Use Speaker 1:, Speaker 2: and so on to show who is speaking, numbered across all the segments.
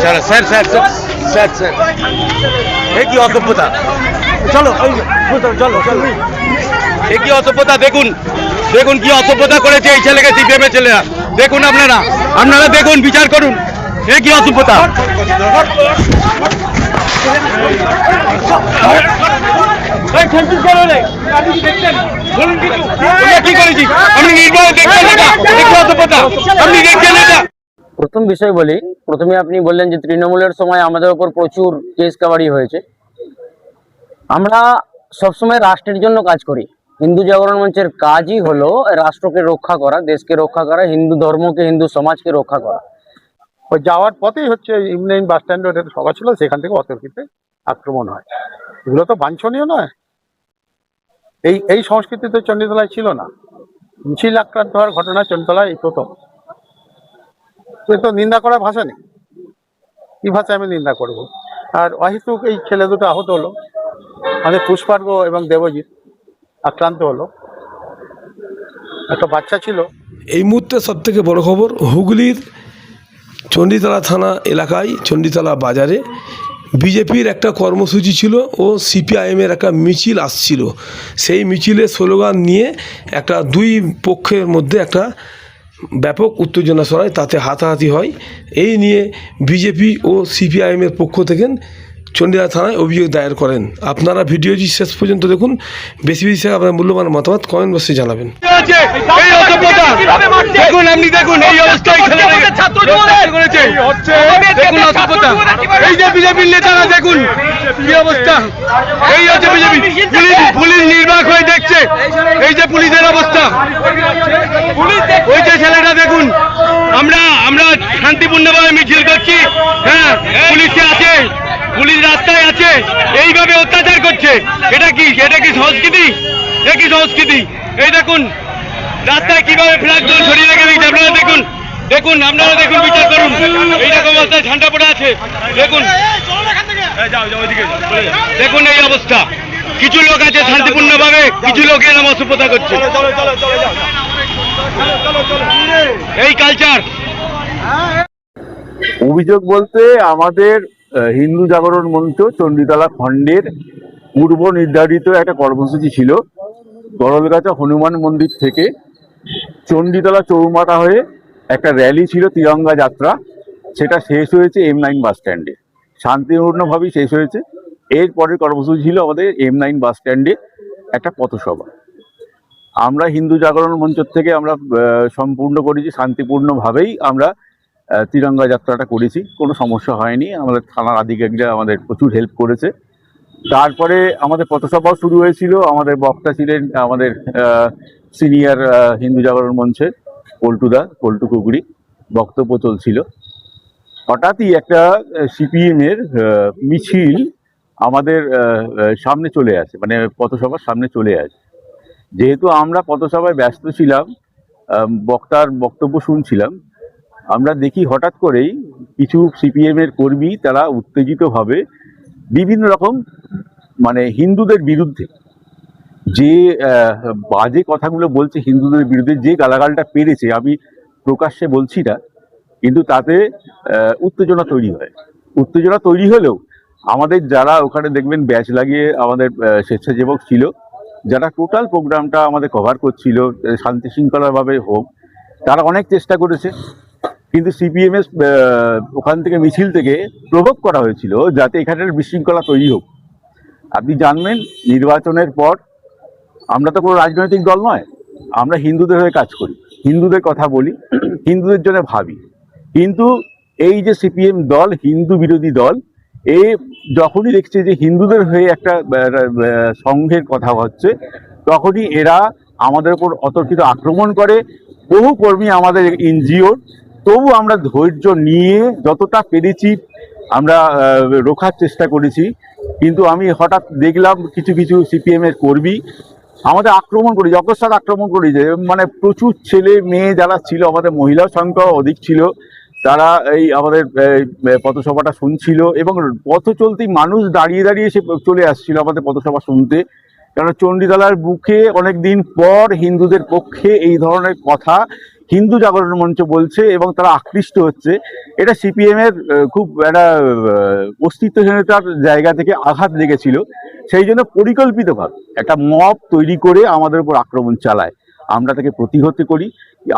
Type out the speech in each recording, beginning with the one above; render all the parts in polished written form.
Speaker 1: চলো sir sir sir sir এ কি অসভ্যতা, চলো চলো চলো, এ কি অসভ্যতা, দেখুন দেখুন কি অসভ্যতা করেছে এই ছেলেকে, সিপিএমের ছেলেরা। দেখুন আপনারা দেখুন, বিচার করুন, এ কি অসভ্যতা। কি করেছি আপনি নির্ভয় দেখছেন এটা, কি অসভ্যতা আপনি দেখছেন এটা।
Speaker 2: প্রথম বিষয় বলি, প্রথমে আপনি বললেন যে তৃণমূলের সময় আমাদের উপর প্রচুর কেস কাবাড়ি হয়েছে। আমরা সবসময় রাষ্ট্রের জন্য কাজ করি। হিন্দু জাগরণ মঞ্চের কাজই হলো রাষ্ট্রকে রক্ষা করা, দেশকে রক্ষা করা, হিন্দু ধর্মকে, হিন্দু সমাজকে রক্ষা করা।
Speaker 3: ওই যাওয়ার পথেই হচ্ছে ইউনিয়ন বাস স্ট্যান্ডে একটা সভা ছিল, সেখান থেকে অতর্কিতে আক্রমণ হয়। এগুলো তো বাঞ্ছনীয় নয়। এই সংস্কৃতি তো চণ্ডীতলায় ছিল না। মিছিল আক্রান্ত হওয়ার ঘটনা চণ্ডীতলায় এই প্রথম। তো নিন্দা করার ভাষা নেই, কি ভাষায় আমি নিন্দা করব। আর অহেতুক এই ছেলে দুটো আহত হলো, আমাদের পুষ্পার্ঘ এবং দেবজিৎ আক্রান্ত হলো, একটা বাচ্চা ছিল।
Speaker 4: এই মুহূর্তে সবথেকে বড় খবর, হুগলির চণ্ডীতলা থানা এলাকায়, চণ্ডীতলা বাজারে বিজেপির একটা কর্মসূচি ছিল ও সিপিআইএমের একটা মিছিল আসছিল। সেই মিছিলে স্লোগান নিয়ে একটা দুই পক্ষের মধ্যে একটা ব্যাপক উত্তেজনা ছড়ায়, তাতে হাতাহাতি হয়। এই নিয়ে বিজেপি ও সিপিআইএমের পক্ষ থেকে চণ্ডীতলা থানায় অভিযোগ দায়ের করেন। আপনারা ভিডিওটি শেষ পর্যন্ত দেখুন। বেশি বেশি আপনার মূল্যবান মতামত কমেন্ট বক্সে জানাবেন।
Speaker 1: দেখুন আপনি দেখুন এই অবস্থায় দেখুন অসভ্যতা, এই যে বিজেপির নেতারা দেখুন কি অবস্থা, এই হচ্ছে বিজেপি। পুলিশ নির্বাক হয়ে দেখছে, এই যে পুলিশের অবস্থা, ওই যে ছেলেটা দেখুন। আমরা শান্তিপূর্ণভাবে মিছিল করছি, হ্যাঁ পুলিশে আছে, পুলিশ রাস্তায় আছে, এইভাবে অত্যাচার করছে। এটা কি সংস্কৃতি? এ কি সংস্কৃতি? এই দেখুন রাস্তায় কিভাবে ফ্ল্যাগ ছড়িয়ে রেখে দিচ্ছে। আপনারা দেখুন আপনারা দেখুন, বিচার করুন। এইরকম অবস্থায় ঝান্ডা পড়ে আছে, দেখুন দেখুন এই অবস্থা। কিছু লোক আছে শান্তিপূর্ণভাবে, কিছু লোক এরকম অসভ্যতা করছে। এই কালচার।
Speaker 5: অভিযোগ বলতে আমাদের হিন্দু জাগরণ মঞ্চ চণ্ডীতলা খণ্ডের পূর্ব নির্ধারিত একটা কর্মসূচি ছিল। গড়লগাছা হনুমান মন্দির থেকে চণ্ডীতলা চৌমাথা হয়ে একটা র্যালি ছিল, তিরঙ্গা যাত্রা। সেটা শেষ হয়েছে M9 বাস স্ট্যান্ডে, শান্তিপূর্ণভাবেই শেষ হয়েছে। এরপরের কর্মসূচি ছিল আমাদের M9 বাস স্ট্যান্ডে একটা পথসভা। আমরা হিন্দু জাগরণ মঞ্চ থেকে আমরা সম্পূর্ণ করেছি, শান্তিপূর্ণভাবেই আমরা তিরঙ্গা যাত্রাটা করেছি, কোনো সমস্যা হয়নি। আমাদের থানার আধিকারিকরা আমাদের প্রচুর হেল্প করেছে। তারপরে আমাদের পথসভাও শুরু হয়েছিল। আমাদের বক্তা ছিলেন আমাদের সিনিয়র হিন্দু জাগরণ মঞ্চের পল্টু কুকুরি, বক্তব্য চলছিল। হঠাৎই একটা সিপিএমের মিছিল আমাদের সামনে চলে আসে, মানে পথসভার সামনে চলে আসে। যেহেতু আমরা পথসভায় ব্যস্ত ছিলাম, বক্তার বক্তব্য শুনছিলাম, আমরা দেখি হঠাৎ করেই কিছু সিপিএমের কর্মী তারা উত্তেজিতভাবে বিভিন্ন রকম মানে হিন্দুদের বিরুদ্ধে যে বাজে কথাগুলো বলছে, হিন্দুদের বিরুদ্ধে যে গালাগালটা পেরেছে, আমি প্রকাশ্যে বলছি না, কিন্তু তাতে উত্তেজনা তৈরি হয়। উত্তেজনা তৈরি হলেও আমাদের যারা ওখানে দেখবেন ব্যাচ লাগিয়ে আমাদের স্বেচ্ছাসেবক ছিল, যারা টোটাল প্রোগ্রামটা আমাদের কভার করছিল শান্তি শৃঙ্খলাভাবে হোক, তারা অনেক চেষ্টা করেছে। কিন্তু সিপিএমের ওখান থেকে মিছিল থেকে প্রভোগ করা হয়েছিল যাতে এখানের বিশৃঙ্খলা তৈরি হোক। আপনি জানবেন নির্বাচনের পর আমরা তো কোনো রাজনৈতিক দল নয়, আমরা হিন্দুদের হয়ে কাজ করি, হিন্দুদের কথা বলি, হিন্দুদের জন্য ভাবি। কিন্তু এই যে সিপিএম দল হিন্দু বিরোধী দল, এ যখনই দেখছে যে হিন্দুদের হয়ে একটা সংঘের কথা হচ্ছে, তখনই এরা আমাদের উপর অতর্কিত আক্রমণ করে। বহু কর্মী আমাদের এনজিওর, তবু আমরা ধৈর্য নিয়ে যতটা পেরেছি আমরা রোখার চেষ্টা করেছি। কিন্তু আমি হঠাৎ দেখলাম কিছু কিছু সিপিএমের কর্মী আমাদের আক্রমণ করেছে, অকস্মাৎ আক্রমণ করেছে। মানে প্রচুর ছেলে মেয়ে যারা ছিল, আমাদের মহিলা সংখ্যা অধিক ছিল, তারা এই আমাদের পথসভাটা শুনছিল এবং পথ চলতি মানুষ দাঁড়িয়ে দাঁড়িয়ে এসে চলে আসছিল আমাদের পথসভা শুনতে। কারণ চণ্ডীতলার বুকে অনেক দিন পর হিন্দুদের পক্ষে এই ধরনের কথা হিন্দু জাগরণ মঞ্চ বলছে এবং তারা আকৃষ্ট হচ্ছে, এটা সিপিএম এর খুব একটা অস্তিত্বহীনতার জায়গা থেকে আঘাত লেগেছিল। সেই জন্য পরিকল্পিতভাবে একটা মব তৈরি করে আমাদের উপর আক্রমণ চালায়। আমরা তাকে প্রতিহত করি।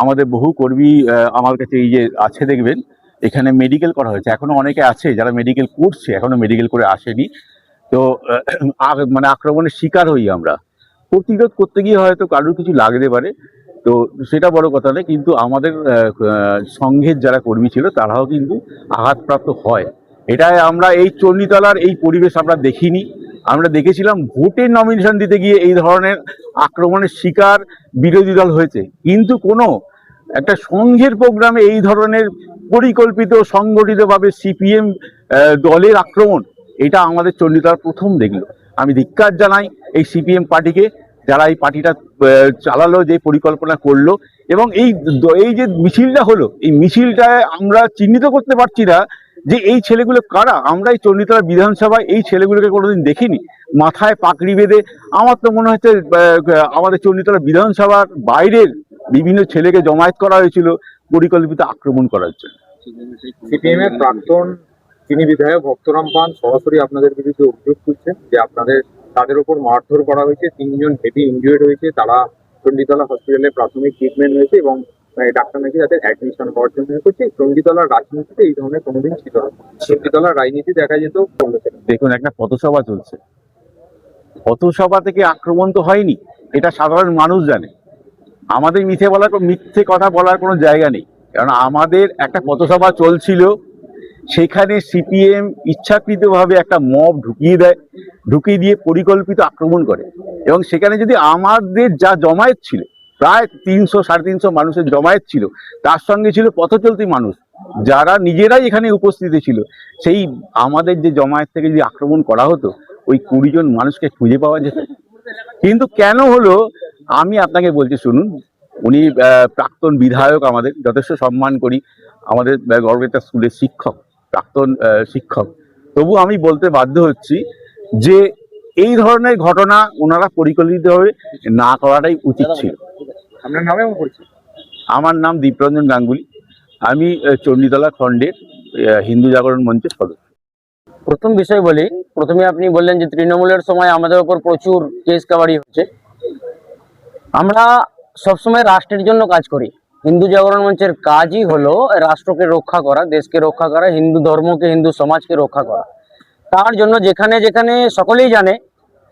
Speaker 5: আমাদের বহু কর্মী আমার কাছে এই যে আছে দেখবেন, এখানে মেডিকেল করা হয়েছে, এখনো অনেকে আছে যারা মেডিকেল করছে, এখনো মেডিকেল করে আসেনি। তো মানে আক্রমণের শিকার হই আমরা। প্রতিরোধ করতে গিয়ে হয়তো কারোর কিছু লাগতে পারে, তো সেটা বড় কথা নয়, কিন্তু আমাদের সংঘের যারা কর্মী ছিল তারাও কিন্তু আঘাতপ্রাপ্ত হয়। এটাই আমরা এই চণ্ডীতলার এই পরিবেশ আমরা দেখিনি। আমরা দেখেছিলাম ভোটের নমিনেশন দিতে গিয়ে এই ধরনের আক্রমণের শিকার বিরোধী দল হয়েছে, কিন্তু কোনো একটা সংঘের প্রোগ্রামে এই ধরনের পরিকল্পিত সংগঠিতভাবে সিপিএম দলের আক্রমণ, এটা আমাদের চণ্ডীতলার প্রথম দেখলো। আমি ধিক্কার জানাই এই সিপিএম পার্টিকে, যারা এই পার্টিটা চালালো, যে পরিকল্পনা করলো। এবং এই যে মিছিলটা হলো, এই মিছিলটায় আমরা চিহ্নিত করতে পারছি না যে এই ছেলেগুলো কারা। আমরা এই চণ্ডীতলা বিধানসভায় এই ছেলেগুলোকে কোনোদিন দেখিনি মাথায় পাগড়ি বেঁধে। আমার তো মনে হচ্ছে আমাদের চণ্ডীতলা বিধানসভার বাইরের বিভিন্ন ছেলেকে জমায়েত করা হয়েছিল পরিকল্পিত আক্রমণ করার জন্য।
Speaker 6: সিপিএম এর প্রাক্তন তিনি বিধায়ক ভক্তরাম পান সরাসরি আপনাদের বিরুদ্ধে অভিযোগ তুলছেন যে তাদের উপর মারধর করা হয়েছে, 3 জন হেভি ইনজুর্ড হয়েছে, তারা চণ্ডীতলা হসপিটালে প্রাথমিক ট্রিটমেন্ট হয়েছে এবং ডাক্তার নাকি তাদের অ্যাডমিশন হওয়ার জন্য করছে। চণ্ডীতলার রাজনীতিতে এই ধরনের কোনোদিন ছিল না। চণ্ডীতলার রাজনীতি দেখা যেত।
Speaker 5: দেখুন, একটা পথসভা চলছে, পথসভা থেকে আক্রমণ তো হয়নি, এটা সাধারণ মানুষ জানে। আমাদের মিথ্যে কথা বলার কোনো জায়গা নেই, কারণ আমাদের একটা পথসভা চলছিল, সেখানে সিপিএম ইচ্ছাকৃতভাবে একটা মব ঢুকিয়ে দিয়ে পরিকল্পিত আক্রমণ করে। এবং সেখানে যদি আমাদের যা জমায়েত ছিল, প্রায় 300-350 মানুষের জমায়েত ছিল, তার সঙ্গে ছিল পথচলতি মানুষ যারা নিজেরাই এখানে উপস্থিত ছিল, সেই আমাদের যে জমায়েত থেকে যদি আক্রমণ করা হতো, ওই 20 জন মানুষকে খুঁজে পাওয়া যেত। কিন্তু কেন হলো আমি আপনাকে বলছি, শুনুন। উনি প্রাক্তন বিধায়ক, আমাদের যথেষ্ট সম্মান করি, আমাদের গর্বের স্কুলের শিক্ষক, প্রাক্তন শিক্ষক। তবু আমি বলতে বাধ্য হচ্ছি যে এই ধরনের ঘটনা ওনারা পরিকল্পিতভাবে না করাটাই উচিত ছিল।
Speaker 6: আপনার নামে পরিচিত?
Speaker 5: আমার নাম দীপরঞ্জন গাঙ্গুলি, আমি চণ্ডীতলা খণ্ডের হিন্দু জাগরণ মঞ্চের সদস্য।
Speaker 2: প্রথম বিষয় বলি, প্রথমে আপনি বললেন যে তৃণমূলের সময় আমাদের ওপর প্রচুর কেস কাবাড়ি হচ্ছে। আমরা সবসময় রাষ্ট্রের জন্য কাজ করি। হিন্দু জাগরণ মঞ্চের কাজই হলো রাষ্ট্রকে রক্ষা করা, দেশকে রক্ষা করা, হিন্দু ধর্মকে, হিন্দু সমাজকে রক্ষা করা। তার জন্য যেখানে যেখানে সকলেই জানে,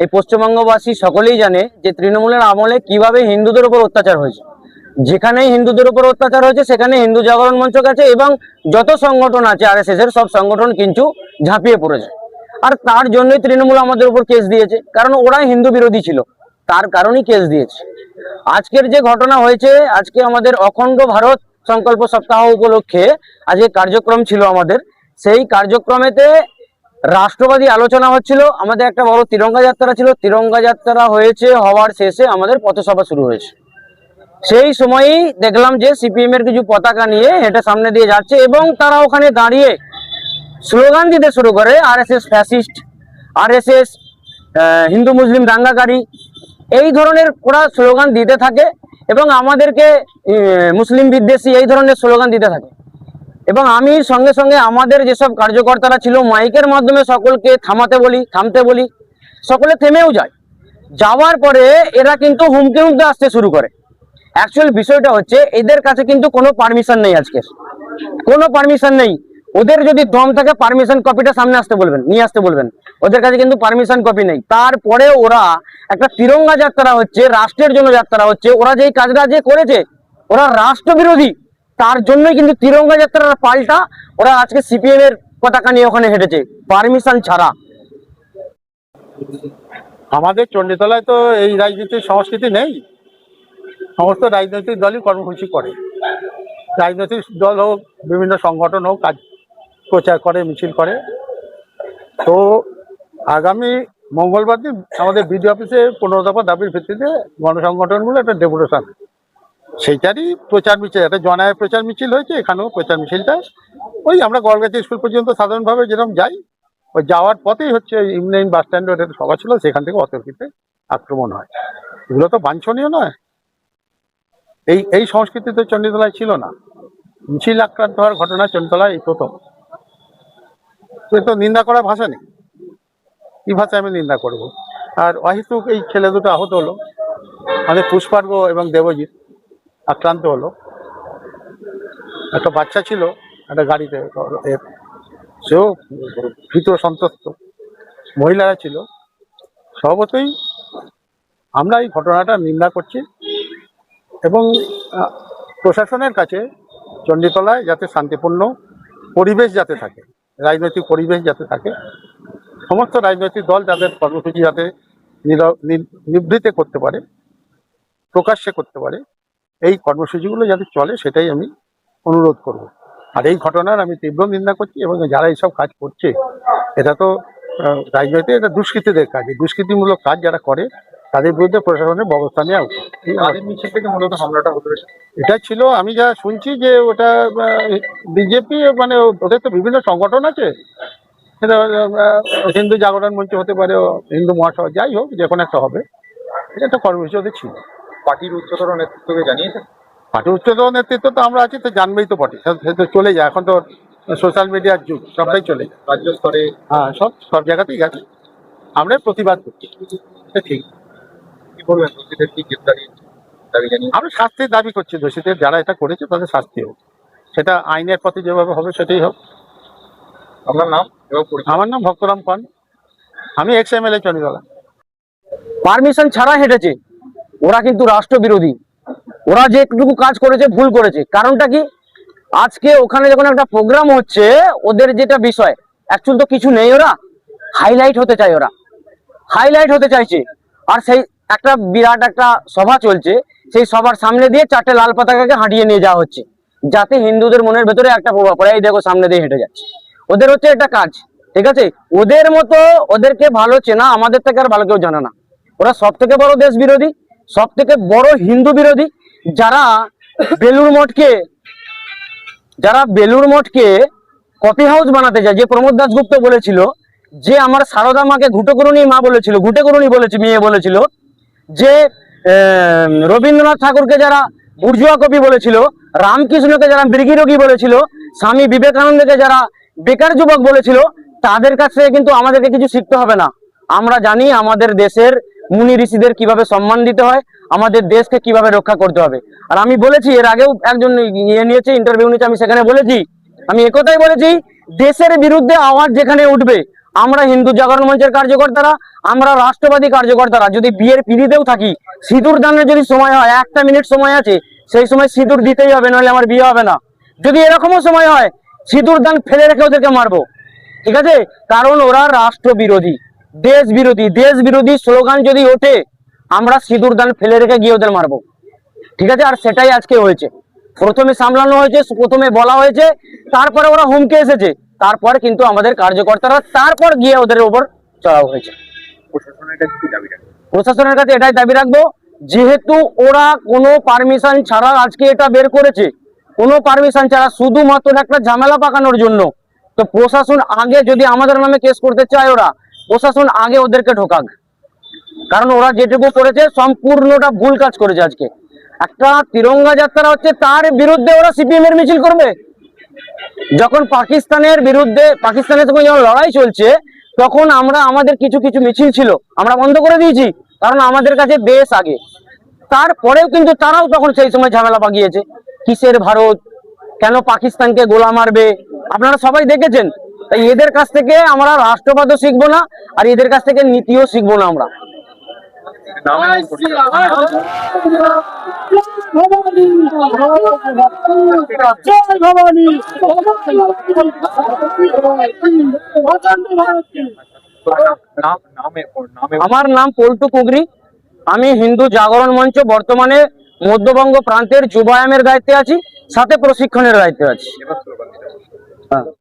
Speaker 2: এই পশ্চিমবঙ্গবাসী সকলেই জানে যে তৃণমূলের আমলে কিভাবে হিন্দুদের উপর অত্যাচার হয়েছে। যেখানেই হিন্দুদের উপর অত্যাচার হয়েছে সেখানে হিন্দু জাগরণ মঞ্চ গেছে এবং যত সংগঠন আছে RSS এর সব সংগঠন কিন্তু ঝাঁপিয়ে পড়েছে। আর তার জন্যই তৃণমূল আমাদের উপর কেস দিয়েছে, কারণ ওরাই হিন্দু বিরোধী ছিল, তার কারণেই কেস দিয়েছে। আজকের যে ঘটনা হয়েছে, আজকে আমাদের অখণ্ড ভারত সংকল্প সপ্তাহ উপলক্ষে আজকে কার্যক্রম ছিল আমাদের। সেই কার্যক্রমেতে রাষ্ট্রবাদী আলোচনা হচ্ছিল, আমাদের একটা বড় তিরঙ্গা যাত্রা ছিল, তিরঙ্গা যাত্রা হয়েছে, হওয়ার শেষে আমাদের পথসভা শুরু হয়েছে। সেই সময়ই দেখলাম যে সিপিএম এর কিছু পতাকা নিয়ে হেঁটে সামনে দিয়ে যাচ্ছে এবং তারা ওখানে দাঁড়িয়ে স্লোগান দিতে শুরু করে, RSS ফ্যাসিস্ট, RSS হিন্দু মুসলিম দাঙ্গাকারী, এই ধরনের ওরা স্লোগান দিতে থাকে এবং আমাদেরকে মুসলিম বিদ্বেষী এই ধরনের স্লোগান দিতে থাকে। এবং আমি সঙ্গে সঙ্গে আমাদের যেসব কার্যকর্তারা ছিল মাইকের মাধ্যমে সকলকে থামতে বলি, সকলে থেমেও যায়। যাওয়ার পরে এরা কিন্তু হুমকি আসতে শুরু করে। অ্যাকচুয়াল বিষয়টা হচ্ছে এদের কাছে কিন্তু কোনো পারমিশন নেই, আজকে কোনো পারমিশন নেই। ওদের যদি দম থাকে পারমিশন কপিটা সামনে নিয়ে আসতে বলবেন, ওদের কাছে কিন্তু পারমিশন কপি নেই। তারপরে ওরা একটা তিরঙ্গা যাত্রা হচ্ছে, রাষ্ট্রের জন্য যাত্রা হচ্ছে, ওরা যেই কাজটা যে করেছে ওরা রাষ্ট্রবিরোধী, তার জন্যই কিন্তু তিরঙ্গা যাত্রার পাল্টা ওরা আজকে সিপিএম এর পতাকা নিয়ে ওখানে হেঁটেছে পারমিশন ছাড়া।
Speaker 3: আমাদের চণ্ডীতলায় তো এই রাজনীতির সংস্কৃতি নেই। সমস্ত রাজনৈতিক দলই কর্মসূচি করে, রাজনৈতিক দল হোক, বিভিন্ন সংগঠন হোক, কাজ প্রচার করে, মিছিল করে। তো আগামী মঙ্গলবার দিন আমাদের বিডিও অফিসে 15 দফা দাবির ভিত্তিতে গণসংগঠনগুলো একটা ডেপুটেশন, সেইটারই প্রচার মিছিল, একটা জনায় প্রচার মিছিল হয়েছে। এখানেও প্রচার মিছিলটা ওই আমরা গড়গাছি স্কুল পর্যন্ত সাধারণভাবে যেরকম যাই, ওই যাওয়ার পথেই হচ্ছে ইউনিয়ন বাস স্ট্যান্ডে একটা সভা ছিল, সেখান থেকে অতর্কিতে আক্রমণ হয়। এগুলো তো বাঞ্ছনীয় নয়। এই সংস্কৃতি তো চণ্ডীতলায় ছিল না। মিছিল আক্রান্ত হওয়ার ঘটনা চণ্ডীতলায় এই প্রথম। তো এ তো নিন্দা করার ভাষা নেই, কি ভাষায় আমি নিন্দা করব? আর অহেতুক এই ছেলে দুটো আহত হলো, মানে পুষ্পার্ঘ এবং দেবজিৎ আক্রান্ত হলো। একটা বাচ্চা ছিল একটা গাড়িতে, সেও ভীত সন্ত্রস্ত, মহিলারা ছিল। স্বভাবতই আমরা এই ঘটনাটা নিন্দা করছি এবং প্রশাসনের কাছে চণ্ডীতলায় যাতে শান্তিপূর্ণ পরিবেশ যাতে থাকে, রাজনৈতিক পরিবেশ যাতে থাকে, সমস্ত রাজনৈতিক দল তাদের কর্মসূচি যাতে নিবৃত্তে করতে পারে, প্রকাশ্যে করতে পারে, এই কর্মসূচিগুলো যাতে চলে সেটাই আমি অনুরোধ করব। আর এই ঘটনার আমি তীব্র নিন্দা করছি এবং যারা এইসব কাজ করছে এটা তো রাজনৈতিক এটা দুষ্কৃতীদের কাজ। এই দুষ্কৃতিমূলক কাজ যারা করে তাদের বিরুদ্ধে প্রশাসনের ব্যবস্থা নেওয়া উচিত।
Speaker 6: তাদের মিছিল থেকে মূলত হামলাটা হতে হয়েছে।
Speaker 3: এটা ছিল, আমি যা শুনছি যে ওটা বিজেপি, মানে ওদের তো বিভিন্ন সংগঠন আছে, সেটা হিন্দু জাগরণ মঞ্চ হতে পারে, হিন্দু মহাসভা, যাই হোক যে কোনো একটা হবে। এটা একটা কর্মসূচি ওদের ছিল।
Speaker 6: পার্টির উচ্চতর নেতৃত্বকে জানিয়েছে।
Speaker 3: পার্টি উচ্চতর নেতৃত্ব তো আমরা আছি, তো জানবেই তো পার্টি, সে তো চলে যায়। এখন তো সোশ্যাল মিডিয়ার যুগ, সবটাই চলে যায়।
Speaker 6: রাজ্য স্তরে
Speaker 3: হ্যাঁ, সব জায়গাতেই গেছে। আমরা প্রতিবাদ করছি, এটা ঠিক।
Speaker 6: কি বলবেন, দোষীদের কি গ্রেপ্তারি দাবি জানিয়ে?
Speaker 3: আমরা শাস্তির দাবি করছি, দোষীদের যারা এটা করেছে তাদের শাস্তি হোক, সেটা আইনের পথে যেভাবে হবে সেটাই হোক।
Speaker 6: আপনার নাম এবং পরিচয়?
Speaker 3: আমার নাম ভক্তরাম পান, আমি XMLA চণ্ডীতলা।
Speaker 2: পারমিশন ছাড়া হেঁটেছে, ওরা কিন্তু রাষ্ট্রবিরোধী। ওরা যে একটুকু কাজ করেছে ভুল করেছে। কারণটা কি, আজকে ওখানে যখন একটা প্রোগ্রাম হচ্ছে, ওদের যেটা বিষয় অ্যাকচুয়াল তো কিছু নেই, ওরা হাইলাইট হতে চায়, ওরা হাইলাইট হতে চাইছে। আর সেই একটা বিরাট একটা সভা চলছে, সেই সভার সামনে দিয়ে 4টে লাল পতাকাকে হাঁটিয়ে নিয়ে যাওয়া হচ্ছে, যাতে হিন্দুদের মনের ভেতরে একটা প্রভাব পড়ে। এই দেখো সামনে দিয়ে হেঁটে যাচ্ছে, ওদের হচ্ছে এটা কাজ, ঠিক আছে? ওদের মতো ওদেরকে ভালো চেনা আমাদের থেকে আর ভালো কেউ জানে না। ওরা সব থেকে বড় দেশ বিরোধী, সব থেকে বড় হিন্দু বিরোধী। যারা বেলুড় মঠকে কফি হাউস বানাতে যায়, যে প্রমোদ দাশগুপ্ত বলেছিল যে আমার সারদা মাকে ঘুটেকরুণী মা বলেছিল, ঘুটেকরুণী বলেছে, মেয়ে বলেছিল, যে রবীন্দ্রনাথ ঠাকুরকে যারা বুর্জুয়া কবি বলেছিল, রামকৃষ্ণকে যারা মৃগীরোগী বলেছিল, স্বামী বিবেকানন্দকে যারা বেকার যুবক বলেছিল, তাদের কাছ থেকে কিন্তু আমাদেরকে কিছু শিখতে হবে না। আমরা জানি আমাদের দেশের মুনি ঋষিদের কিভাবে সম্মান দিতে হয়, আমাদের দেশকে কিভাবে রক্ষা করতে হবে। আর আমি বলেছি, এর আগেও একজন নিয়েছে, ইন্টারভিউ নিয়েছে, আমি সেখানে বলেছি, আমি একথাই বলেছি, দেশের বিরুদ্ধে আওয়াজ যেখানে উঠবে, আমরা হিন্দু জাগরণ মঞ্চের কার্যকর্তারা, আমরা রাষ্ট্রবাদী কার্যকর্তারা যদি বিয়ের পিড়িতেও থাকি, সিঁদুর দানের যদি সময় হয়, 1 মিনিট সময় আছে, সেই সময় সিঁদুর দিতেই হবে, নাহলে আমার বিয়ে হবে না। যদি এরকমও সময় হয়, সিঁদুর দান ফেলে রেখে ওদেরকে মারবো, ঠিক আছে? কারণ ওরা রাষ্ট্রবিরোধী, দেশ বিরোধী স্লোগান যদি ওঠে, আমরা সিঁদুর দান ফেলে রেখে গিয়ে ওদের মারবো, ঠিক আছে? আর সেটাই আজকে হয়েছে। প্রথমে সামলানো হয়েছে, প্রথমে বলা হয়েছে, তারপরে ওরা হুমকে এসেছে, তারপর কিন্তু আমাদের কার্যকর্তারা তারপর গিয়ে ওদের উপর চড়াও হয়েছে।
Speaker 6: প্রশাসনের কাছে কি দাবি রাখবেন?
Speaker 2: প্রশাসনের কাছে এটাই দাবি রাখবো, যেহেতু ওরা কোনো পারমিশন ছাড়া আজকে এটা বের করেছে, কোনো পারমিশন ছাড়া, শুধুমাত্র একটা ঝামেলা পাকানোর জন্য, তো প্রশাসন আগে যদি আমাদের নামে কেস করতে চায়, ওরা প্রশাসন আগে ওদেরকে ঢোকাক। কারণ ওরা যেটুকু করেছে সম্পূর্ণটা ভুল কাজ করেছে। আজকে একটা তিরঙ্গা যাত্রা হচ্ছে, তার বিরুদ্ধে ওরা CPM এর মিছিল করবে। যখন পাকিস্তানের সঙ্গে যখন লড়াই চলছে, তখন আমরা আমাদের কিছু মিছিল ছিল আমরা বন্ধ করে দিয়েছি, কারণ আমাদের কাছে দেশ আগে। তারপরেও কিন্তু তারাও তখন সেই সময় ঝামেলা পাকিয়েছে, কিসের ভারত, কেন পাকিস্তানকে গোলা মারবে, আপনারা সবাই দেখেছেন। তাই এদের কাছ থেকে আমরা রাষ্ট্রবাদও শিখবো না, আর এদের কাছ থেকে নীতিও শিখবো না আমরা।
Speaker 6: নাম এবং
Speaker 2: আমার নাম পল্টু কুগরি, আমি হিন্দু জাগরণ মঞ্চ বর্তমানে মধ্যবঙ্গ প্রান্তের যুবায়ামের দায়িত্বে আছি, সাথে প্রশিক্ষণের দায়িত্বে আছি।
Speaker 6: পরিচয়?
Speaker 2: হ্যাঁ।